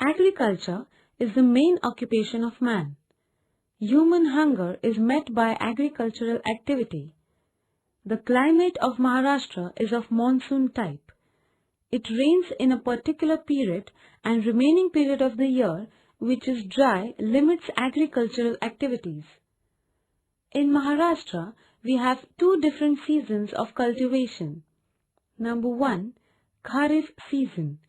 Agriculture is the main occupation of man. Human hunger is met by agricultural activity. The climate of Maharashtra is of monsoon type. It rains in a particular period and remaining period of the year, which is dry, limits agricultural activities. In Maharashtra, we have two different seasons of cultivation. Number 1, Kharif season.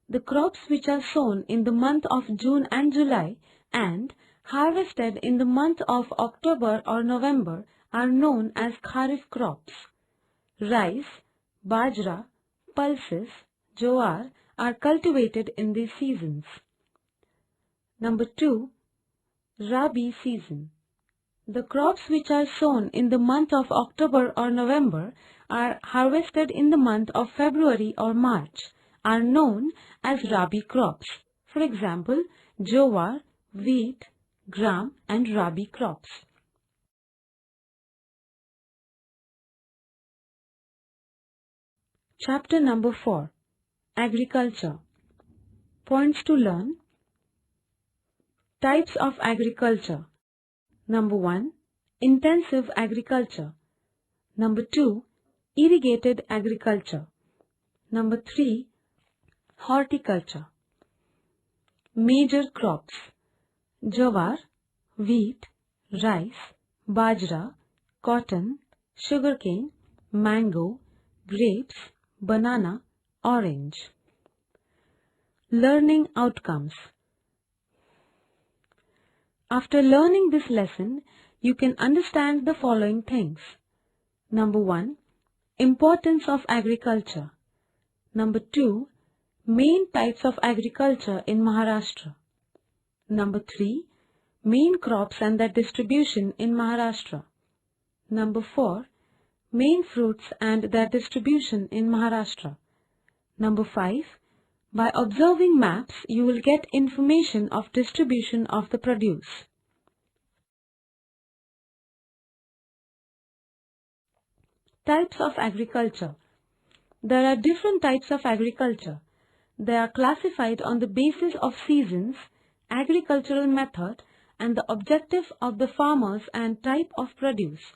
The crops which are sown in the month of June and July and harvested in the month of October or November are known as Kharif crops. Rice, bajra, pulses, jowar are cultivated in these seasons. Number 2, Rabi season. The crops which are sown in the month of October or November are harvested in the month of February or March are known as Rabi crops. For example, jowar, wheat, gram and Rabi crops. Chapter number 4. Agriculture. Points to learn. Types of agriculture. Number 1, intensive agriculture. Number 2, irrigated agriculture. Number 3, horticulture. Major crops: jowar, wheat, rice, bajra, cotton, sugarcane, mango, grapes, banana, orange. Learning outcomes. After learning this lesson, you can understand the following things. Number 1, importance of agriculture. Number 2, main types of agriculture in Maharashtra. Number 3, main crops and their distribution in Maharashtra. Number 4, main fruits and their distribution in Maharashtra. Number 5, by observing maps, you will get information of distribution of the produce. Types of agriculture. There are different types of agriculture. They are classified on the basis of seasons, agricultural method, and the objective of the farmers and type of produce.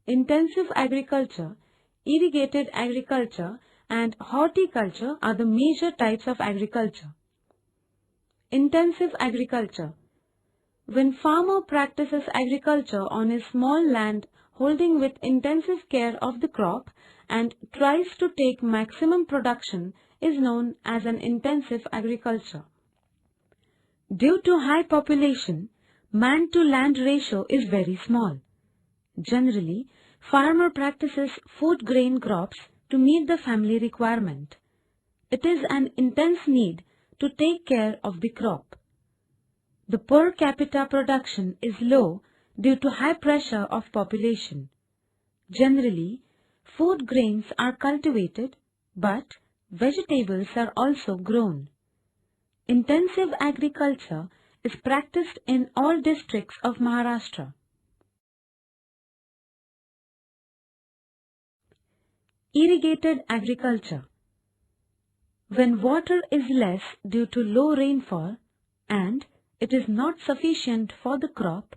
Intensive agriculture, irrigated agriculture, and horticulture are the major types of agriculture. Intensive agriculture. When farmer practices agriculture on a small land holding with intensive care of the crop and tries to take maximum production is known as an intensive agriculture. Due to high population, man-to-land ratio is very small. Generally, farmer practices food grain crops to meet the family requirement. It is an intense need to take care of the crop. The per capita production is low due to high pressure of population. Generally, food grains are cultivated, but vegetables are also grown. Intensive agriculture is practiced in all districts of Maharashtra. Irrigated agriculture. When water is less due to low rainfall and it is not sufficient for the crop,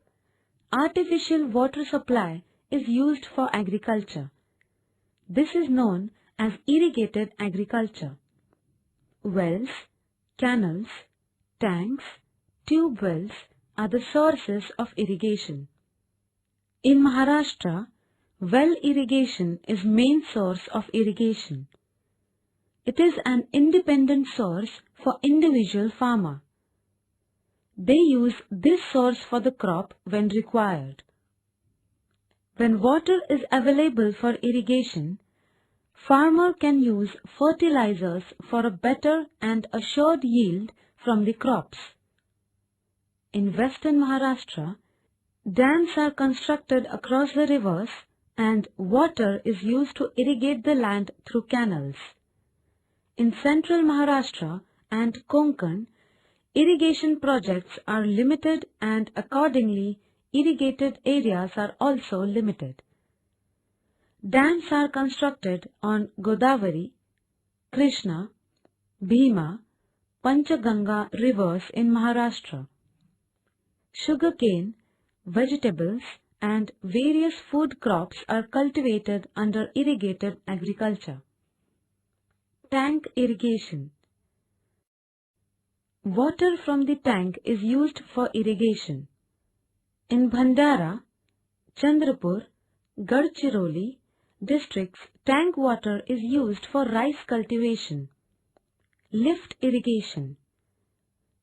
artificial water supply is used for agriculture. This is known as irrigated agriculture. Wells, canals, tanks, tube wells are the sources of irrigation. In Maharashtra, well irrigation is main source of irrigation. It is an independent source for individual farmer. They use this source for the crop when required. When water is available for irrigation, farmer can use fertilizers for a better and assured yield from the crops. In western Maharashtra, dams are constructed across the rivers and water is used to irrigate the land through canals. In central Maharashtra and Konkan, irrigation projects are limited and accordingly irrigated areas are also limited. Dams are constructed on Godavari, Krishna, Bhima, Panchaganga rivers in Maharashtra. Sugarcane, vegetables, and various food crops are cultivated under irrigated agriculture. Tank irrigation. Water from the tank is used for irrigation. In Bhandara, Chandrapur, Gadchiroli districts, tank water is used for rice cultivation. Lift irrigation.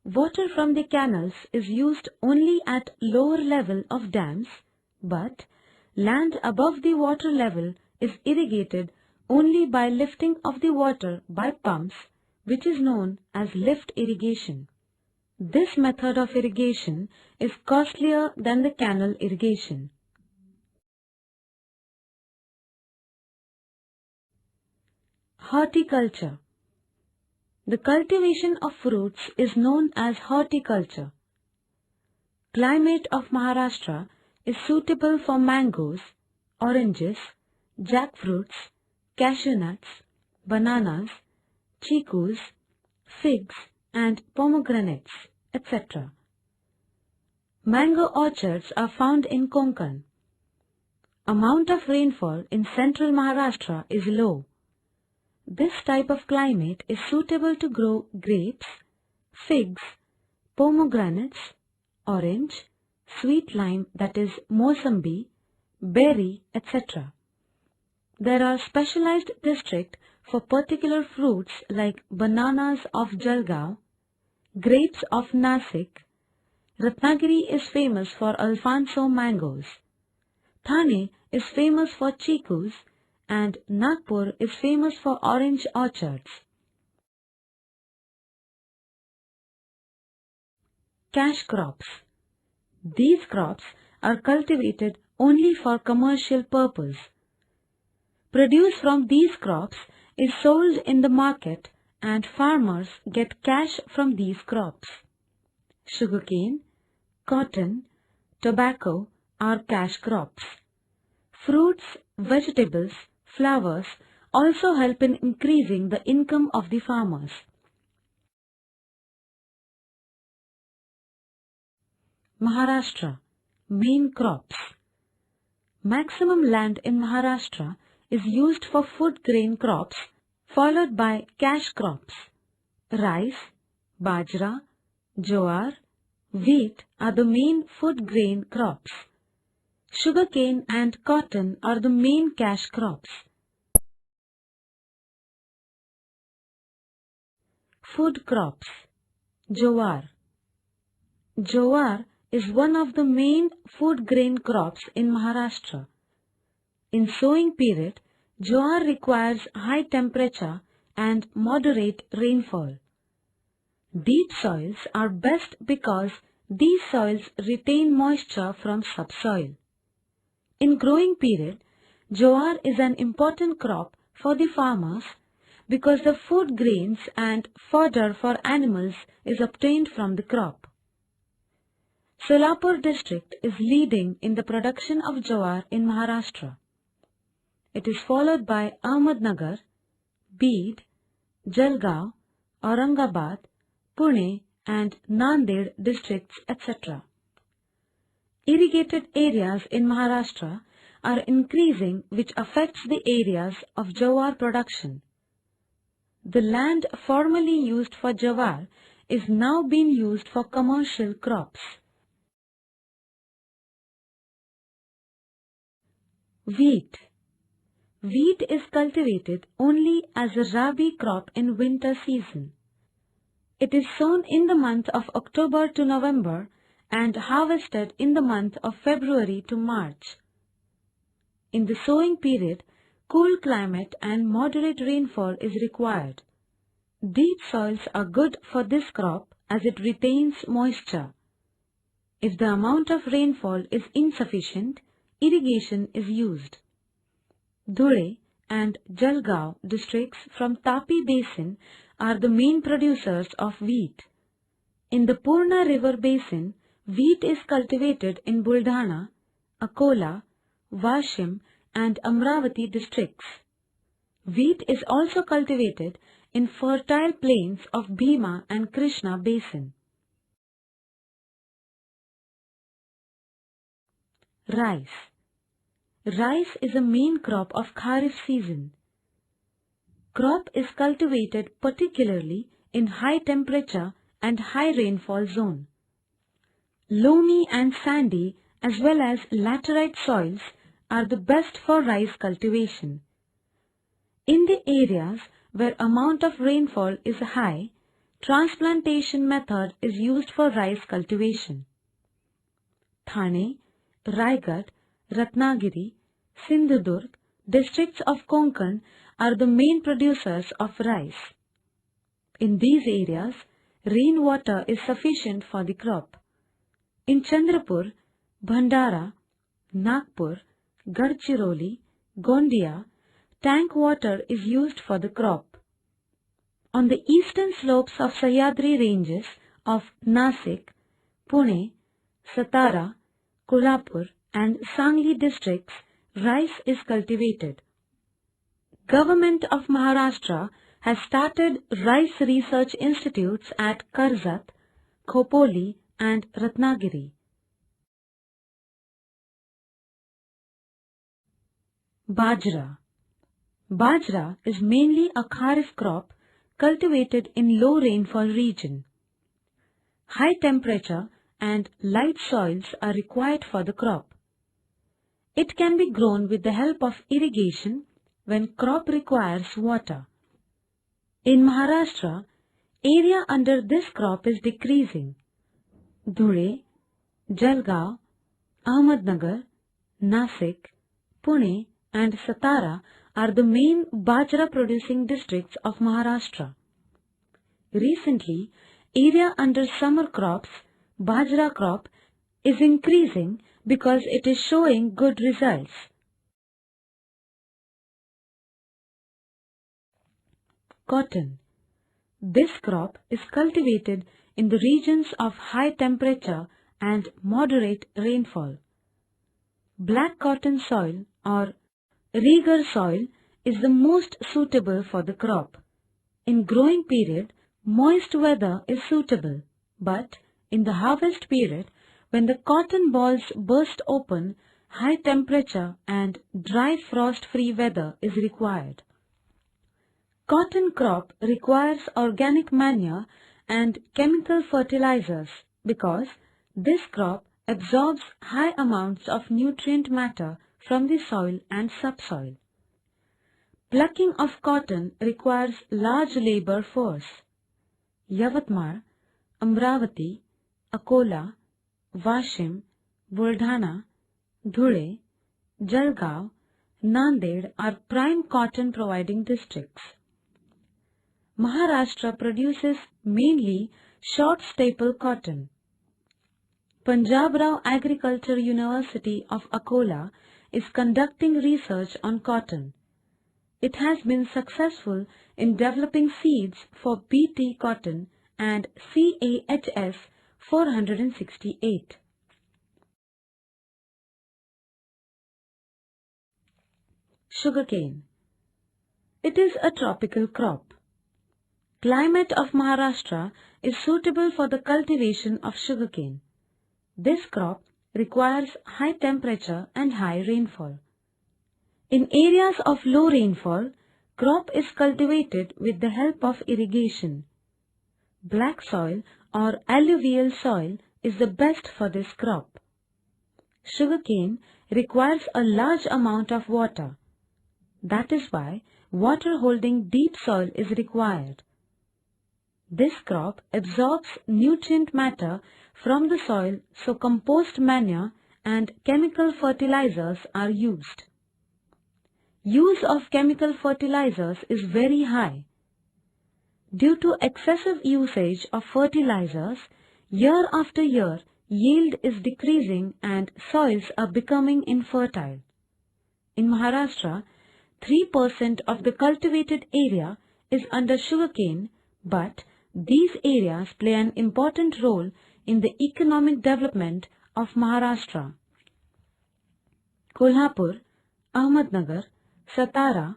Water from the canals is used only at lower level of dams, but land above the water level is irrigated only by lifting of the water by pumps, which is known as lift irrigation. This method of irrigation is costlier than the canal irrigation. Horticulture. The cultivation of fruits is known as horticulture. Climate of Maharashtra is suitable for mangoes, oranges, jackfruits, cashew nuts, bananas, chikus, figs and pomegranates, etc. Mango orchards are found in Konkan. Amount of rainfall in central Maharashtra is low. This type of climate is suitable to grow grapes, figs, pomegranates, orange, sweet lime that is Mosambi, berry, etc. There are specialized districts for particular fruits like bananas of Jalgaon, grapes of Nasik. Ratnagiri is famous for Alfonso mangoes. Thane is famous for chikus and Nagpur is famous for orange orchards. Cash crops. These crops are cultivated only for commercial purpose. Produce from these crops is sold in the market and farmers get cash from these crops. Sugarcane, cotton, tobacco are cash crops. Fruits, vegetables, flowers also help in increasing the income of the farmers. Maharashtra. Main crops. Maximum land in Maharashtra is used for food grain crops, followed by cash crops. Rice, bajra, jowar, wheat are the main food grain crops. Sugarcane and cotton are the main cash crops. Food crops. Jowar. Jowar is one of the main food grain crops in Maharashtra. In sowing period, jowar requires high temperature and moderate rainfall. Deep soils are best because these soils retain moisture from subsoil. In growing period, jowar is an important crop for the farmers because the food grains and fodder for animals is obtained from the crop. Solapur district is leading in the production of jowar in Maharashtra. It is followed by Ahmednagar, Beed, Jalgaon, Aurangabad, Pune and Nanded districts, etc. Irrigated areas in Maharashtra are increasing, which affects the areas of jowar production. The land formerly used for jowar is now being used for commercial crops. Wheat. Wheat is cultivated only as a rabi crop in winter season. It is sown in the month of October to November and harvested in the month of February to March. In the sowing period, cool climate and moderate rainfall is required. Deep soils are good for this crop as it retains moisture. If the amount of rainfall is insufficient, irrigation is used. Dhule and Jalgaon districts from Tapi Basin are the main producers of wheat. In the Purna River Basin, wheat is cultivated in Buldhana, Akola, Washim and Amravati districts. Wheat is also cultivated in fertile plains of Bhima and Krishna basin. Rice. Rice is a main crop of Kharif season. Crop is cultivated particularly in high temperature and high rainfall zone. Loamy and sandy as well as laterite soils are the best for rice cultivation. In the areas where amount of rainfall is high, transplantation method is used for rice cultivation. Thane, Raigad, Ratnagiri, Sindhudurg, districts of Konkan are the main producers of rice. In these areas, rainwater is sufficient for the crop. In Chandrapur, Bhandara, Nagpur, Gadchiroli, Gondia, tank water is used for the crop. On the eastern slopes of Sahyadri ranges of Nasik, Pune, Satara, Kolhapur and Sangli districts, rice is cultivated. Government of Maharashtra has started rice research institutes at Karzat, Khopoli and Ratnagiri. Bajra. Bajra is mainly a Kharif crop cultivated in low rainfall region. High temperature and light soils are required for the crop. It can be grown with the help of irrigation when crop requires water. In Maharashtra, area under this crop is decreasing. Dhule, Jalgaon, Ahmednagar, Nasik, Pune and Satara are the main Bajra producing districts of Maharashtra. Recently, area under summer crops, Bajra crop, is increasing because it is showing good results. Cotton. This crop is cultivated in the regions of high temperature and moderate rainfall. Black cotton soil or Reger soil is the most suitable for the crop. In growing period, moist weather is suitable, but in the harvest period, when the cotton balls burst open, high temperature and dry frost-free weather is required. Cotton crop requires organic manure and chemical fertilizers because this crop absorbs high amounts of nutrient matter from the soil and subsoil. Plucking of cotton requires large labor force. Yavatmal, Amravati, Akola, Washim, Buldhana, Dhule, Jalgaon, Nanded are prime cotton providing districts. Maharashtra produces mainly short staple cotton. Punjab Rao Agriculture University of Akola is conducting research on cotton. It has been successful in developing seeds for BT cotton and CAHS 468. Sugarcane. It is a tropical crop. Climate of Maharashtra is suitable for the cultivation of sugarcane. This crop requires high temperature and high rainfall. In areas of low rainfall, crop is cultivated with the help of irrigation. Black soil or alluvial soil is the best for this crop. Sugarcane requires a large amount of water. That is why water-holding deep soil is required. This crop absorbs nutrient matter from the soil, so compost manure and chemical fertilizers are used. Use of chemical fertilizers is very high. Due to excessive usage of fertilizers, year after year, yield is decreasing and soils are becoming infertile. In Maharashtra, 3% of the cultivated area is under sugarcane, but these areas play an important role in the economic development of Maharashtra. Kolhapur, Ahmednagar, Satara,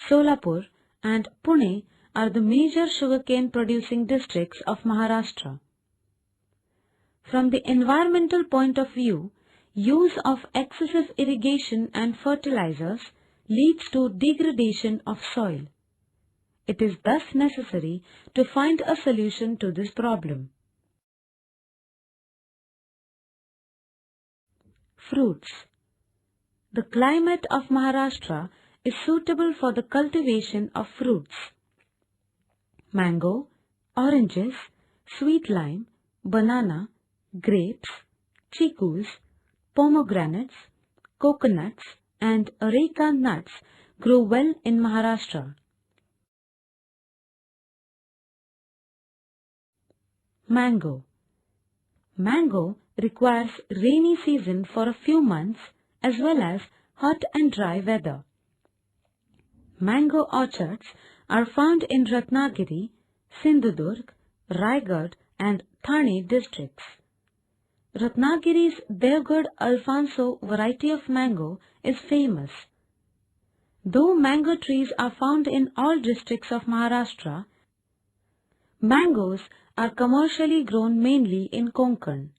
Solapur and Pune are the major sugarcane producing districts of Maharashtra. From the environmental point of view, use of excessive irrigation and fertilizers leads to degradation of soil. It is thus necessary to find a solution to this problem. Fruits. The climate of Maharashtra is suitable for the cultivation of fruits. Mango, oranges, sweet lime, banana, grapes, chikus, pomegranates, coconuts and areca nuts grow well in Maharashtra. Mango. Mango requires rainy season for a few months as well as hot and dry weather. Mango orchards are found in Ratnagiri, Sindhudurg, Raigad and Thane districts. Ratnagiri's Devgad Alfonso variety of mango is famous. Though mango trees are found in all districts of Maharashtra, mangoes are commercially grown mainly in Konkan.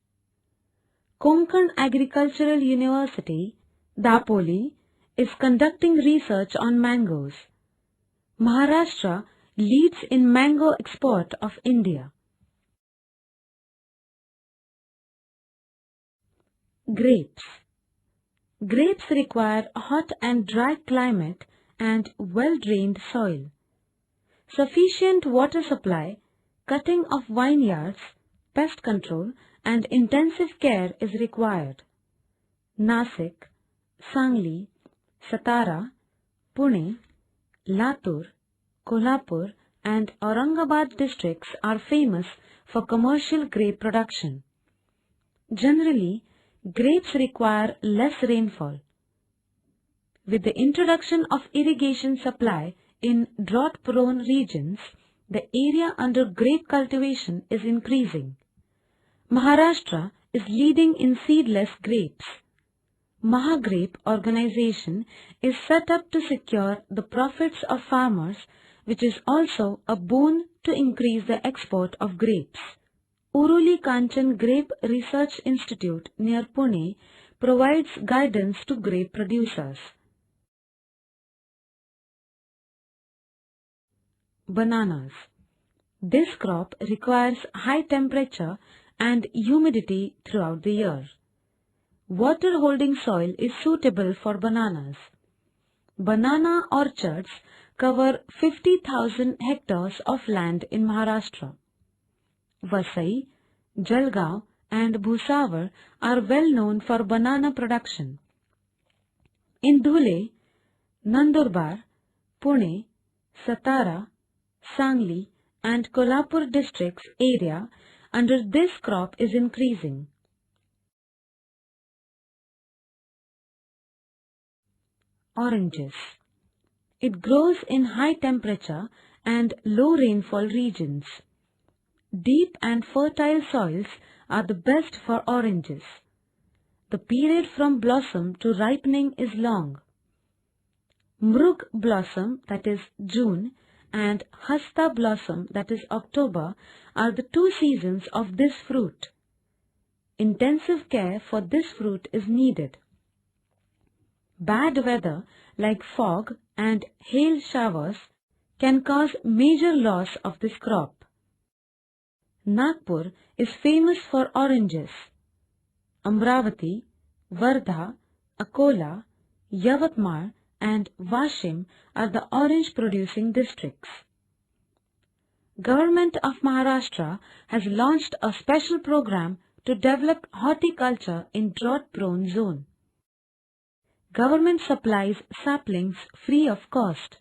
Konkan Agricultural University, Dapoli, is conducting research on mangoes. Maharashtra leads in mango export of India. Grapes. Grapes require a hot and dry climate and well-drained soil. Sufficient water supply, cutting of vineyards, pest control and intensive care is required. Nasik, Sangli, Satara, Pune, Latur, Kolhapur and Aurangabad districts are famous for commercial grape production. Generally, grapes require less rainfall. With the introduction of irrigation supply in drought-prone regions, the area under grape cultivation is increasing. Maharashtra is leading in seedless grapes. Mahagrape organization is set up to secure the profits of farmers, which is also a boon to increase the export of grapes. Uruli Kanchan Grape Research Institute near Pune provides guidance to grape producers. Bananas. This crop requires high temperature and humidity throughout the year. Water-holding soil is suitable for bananas. Banana orchards cover 50,000 hectares of land in Maharashtra. Vasai, Jalgaon and Bhusawal are well known for banana production. In Dhule, Nandurbar, Pune, Satara, Sangli and Kolhapur districts area under this crop is increasing. Oranges. It grows in high temperature and low rainfall regions. Deep and fertile soils are the best for oranges. The period from blossom to ripening is long. Mrug blossom, that is June, and Hasta blossom, that is October, are the two seasons of this fruit. Intensive care for this fruit is needed. Bad weather like fog and hail showers can cause major loss of this crop. Nagpur is famous for oranges. Amravati, Wardha, Akola, Yavatmal and Washim are the orange producing districts. Government of Maharashtra has launched a special program to develop horticulture in drought-prone zone. Government supplies saplings free of cost.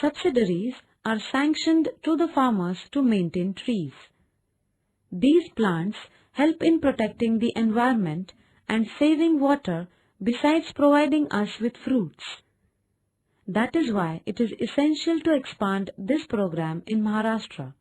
Subsidiaries are sanctioned to the farmers to maintain trees. These plants help in protecting the environment and saving water besides providing us with fruits. That is why it is essential to expand this program in Maharashtra.